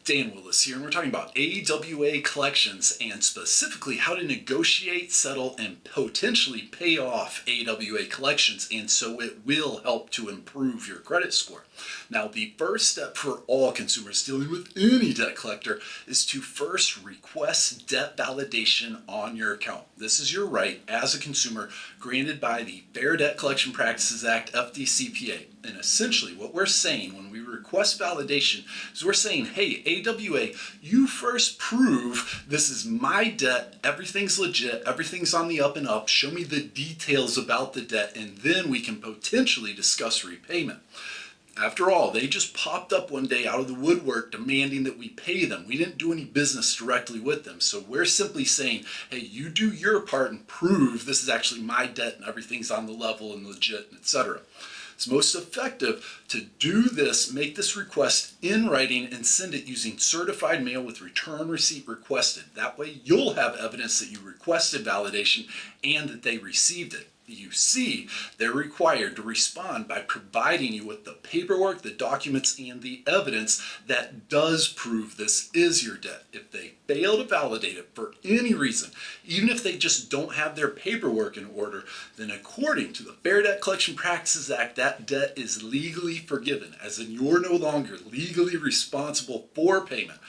Dan Willis here, and we're talking about AWA collections and specifically how to negotiate, settle, and potentially pay off AWA collections, and so it will help to improve your credit score. Now, the first step for all consumers dealing with any debt collector is to first request debt validation on your account. This is your right as a consumer granted by the Fair Debt Collection Practices Act, FDCPA. And essentially what we're saying when we request validation is we're saying, hey, AWA, you first prove this is my debt, everything's legit, everything's on the up and up, show me the details about the debt, and then we can potentially discuss repayment. After all, they just popped up one day out of the woodwork demanding that we pay them. We didn't do any business directly with them. So we're simply saying, hey, you do your part and prove this is actually my debt and everything's on the level and legit, etc. It's most effective to do this, make this request in writing and send it using certified mail with return receipt requested. That way you'll have evidence that you requested validation and that they received it. You see, they're required to respond by providing you with the paperwork, the documents, and the evidence that does prove this is your debt. If they fail to validate it for any reason, even if they just don't have their paperwork in order, then according to the Fair Debt Collection Practices Act, that debt is legally forgiven, as in you're no longer legally responsible for payment.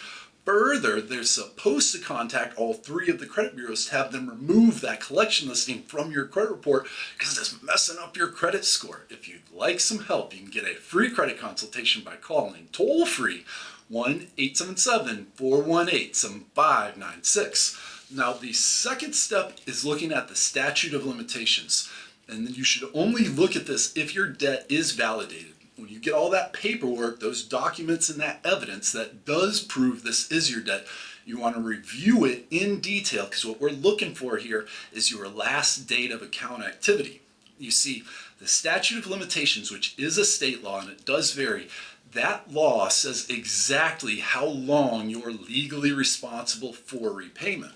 Further, they're supposed to contact all three of the credit bureaus to have them remove that collection listing from your credit report because it's messing up your credit score. If you'd like some help, you can get a free credit consultation by calling toll-free 1-877-418-7596. Now, the second step is looking at the statute of limitations. And then you should only look at this if your debt is validated. When you get all that paperwork, those documents and that evidence that does prove this is your debt, you want to review it in detail because what we're looking for here is your last date of account activity. You see, the statute of limitations, which is a state law and it does vary, that law says exactly how long you're legally responsible for repayment.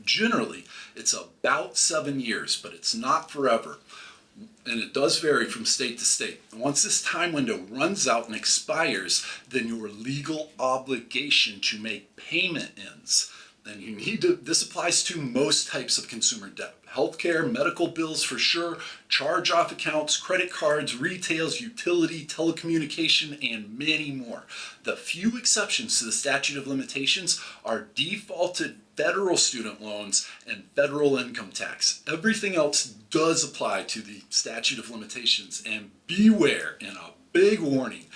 Generally, it's about 7 years, but it's not forever. And it does vary from state to state. Once this time window runs out and expires, then your legal obligation to make payment ends. And you need to, this applies to most types of consumer debt. Healthcare, medical bills for sure, charge-off accounts, credit cards, retails, utility, telecommunication, and many more. The few exceptions to the statute of limitations are defaulted federal student loans and federal income tax. Everything else does apply to the statute of limitations, and beware, and a big warning,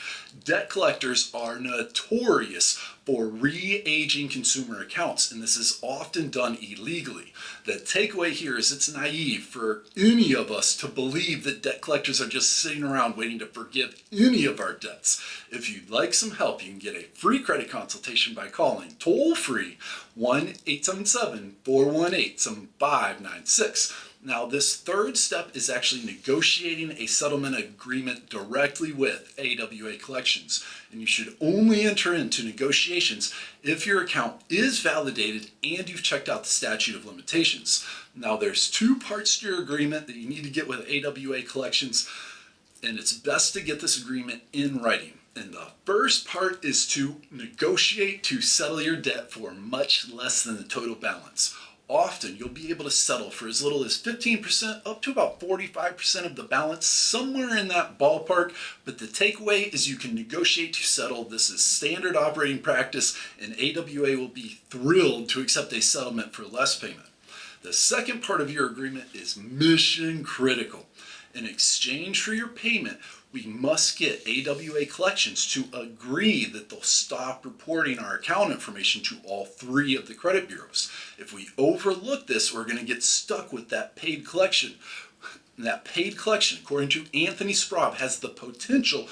debt collectors are notorious for re-aging consumer accounts, and this is often done illegally. The takeaway here is it's naive for any of us to believe that debt collectors are just sitting around waiting to forgive any of our debts. If you'd like some help, you can get a free credit consultation by calling toll-free 1-877-418-7596. Now, this third step is actually negotiating a settlement agreement directly with AWA Collections. And you should only enter into negotiations if your account is validated and you've checked out the statute of limitations. Now, there's two parts to your agreement that you need to get with AWA Collections, and it's best to get this agreement in writing. And the first part is to negotiate to settle your debt for much less than the total balance. Often you'll be able to settle for as little as 15% up to about 45% of the balance, somewhere in that ballpark. But the takeaway is you can negotiate to settle. This is standard operating practice, and AWA will be thrilled to accept a settlement for less payment. The second part of your agreement is mission critical. In exchange for your payment, we must get AWA Collections to agree that they'll stop reporting our account information to all three of the credit bureaus. If we overlook this, we're going to get stuck with that paid collection. And that paid collection, according to Anthony Sprague, has the potential,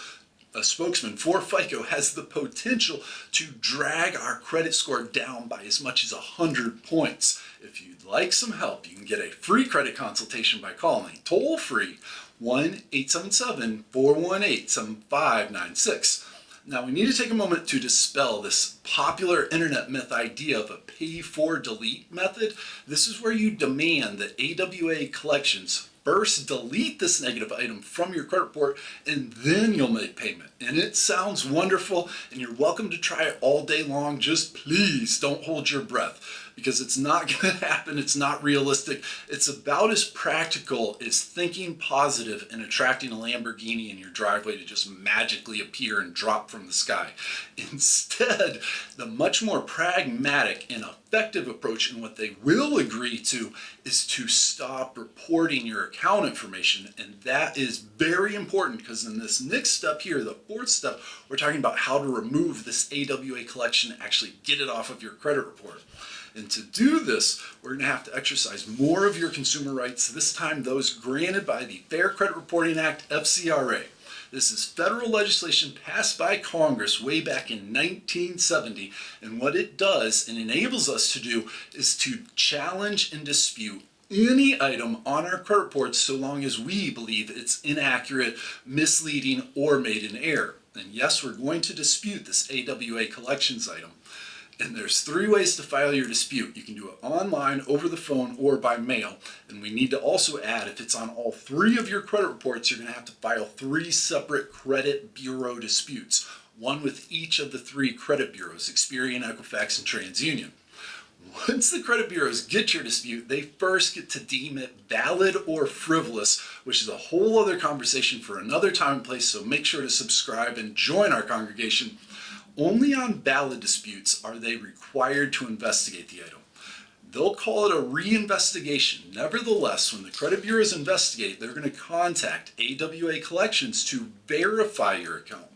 a spokesman for FICO, has the potential to drag our credit score down by as much as 100 points. If you'd like some help, you can get a free credit consultation by calling toll-free 1-877-418-7596. Now, we need to take a moment to dispel this popular internet myth idea of a pay-for-delete method. This is where you demand that AWA Collections first delete this negative item from your credit report, and then you'll make payment. And it sounds wonderful, and you're welcome to try it all day long. Just please don't hold your breath, because it's not going to happen. It's not realistic. It's about as practical as thinking positive and attracting a Lamborghini in your driveway to just magically appear and drop from the sky. Instead, the much more pragmatic and effective approach, and what they will agree to, is to stop reporting your account information. And that is very important, because in this next step here, the fourth step, we're talking about how to remove this AWA collection, actually get it off of your credit report. And to do this, we're going to have to exercise more of your consumer rights, this time those granted by the Fair Credit Reporting Act, FCRA. This is federal legislation passed by Congress way back in 1970, and what it does and enables us to do is to challenge and dispute any item on our credit reports, so long as we believe it's inaccurate, misleading, or made in error. And yes, we're going to dispute this AWA collections item. And there's 3 ways to file your dispute. You can do it online, over the phone, or by mail. And we need to also add, if it's on all 3 of your credit reports, you're going to have to file 3 separate credit bureau disputes, one with each of the 3 credit bureaus, Experian, Equifax, and TransUnion. Once the credit bureaus get your dispute, they first get to deem it valid or frivolous, which is a whole other conversation for another time and place, so make sure to subscribe and join our congregation. Only on valid disputes are they required to investigate the item. They'll call it a reinvestigation. Nevertheless, when the credit bureaus investigate, they're going to contact AWA Collections to verify your account.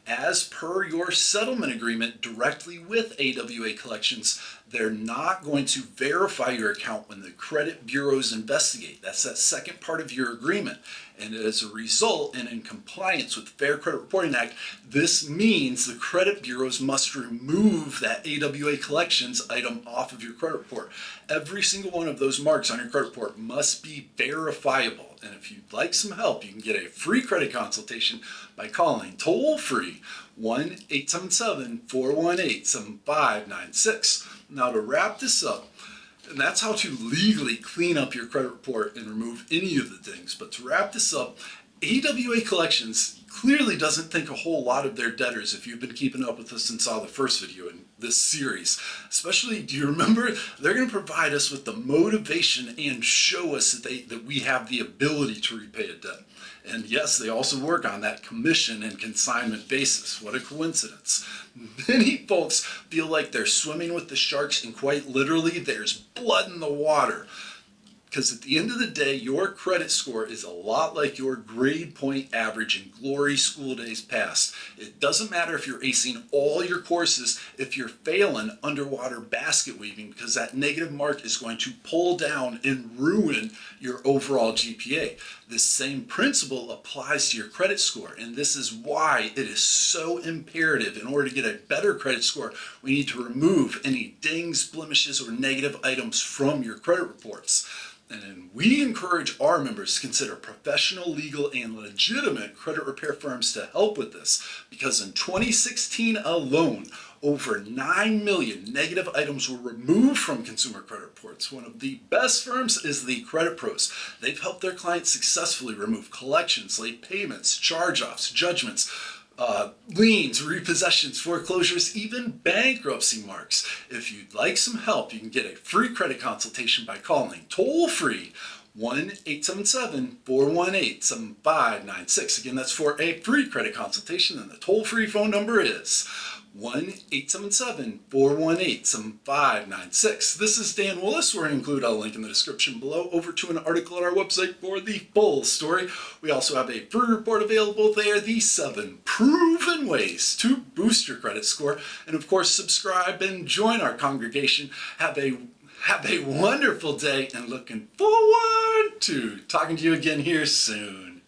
As per your settlement agreement directly with AWA Collections, they're not going to verify your account when the credit bureaus investigate. That's that second part of your agreement. And as a result, and in compliance with the Fair Credit Reporting Act, this means the credit bureaus must remove that AWA Collections item off of your credit report. Every single one of those marks on your credit report must be verifiable. And if you'd like some help, you can get a free credit consultation by calling toll-free 1-877-418-7596. Now, to wrap this up, and that's how to legally clean up your credit report and remove any of the things. But to wrap this up, AWA Collections clearly doesn't think a whole lot of their debtors, if you've been keeping up with us and saw the first video in this series. Especially, do you remember, they're going to provide us with the motivation and show us that we have the ability to repay a debt. And yes, they also work on that commission and consignment basis. What a coincidence. Many folks feel like they're swimming with the sharks, and quite literally, there's blood in the water. Because at the end of the day, your credit score is a lot like your grade point average in glory school days past. It doesn't matter if you're acing all your courses, if you're failing underwater basket weaving, because that negative mark is going to pull down and ruin your overall GPA. This same principle applies to your credit score, and this is why it is so imperative. In order to get a better credit score, we need to remove any dings, blemishes, or negative items from your credit reports. And we encourage our members to consider professional, legal, and legitimate credit repair firms to help with this, because in 2016 alone, over 9 million negative items were removed from consumer credit reports. One of the best firms is the Credit Pros. They've helped their clients successfully remove collections, late payments, charge-offs, judgments, liens, repossessions, foreclosures, even bankruptcy marks. If you'd like some help, you can get a free credit consultation by calling toll-free 1-877-418-7596. Again, that's for a free credit consultation, and the toll-free phone number is 1-877-418-7596. This is Dan Willis. We're going to include a link in the description below over to an article on our website for the full story. We also have a free report available there, the 7 proven ways to boost your credit score. And of course, subscribe and join our congregation. Have a wonderful day, and looking forward to talking to you again here soon.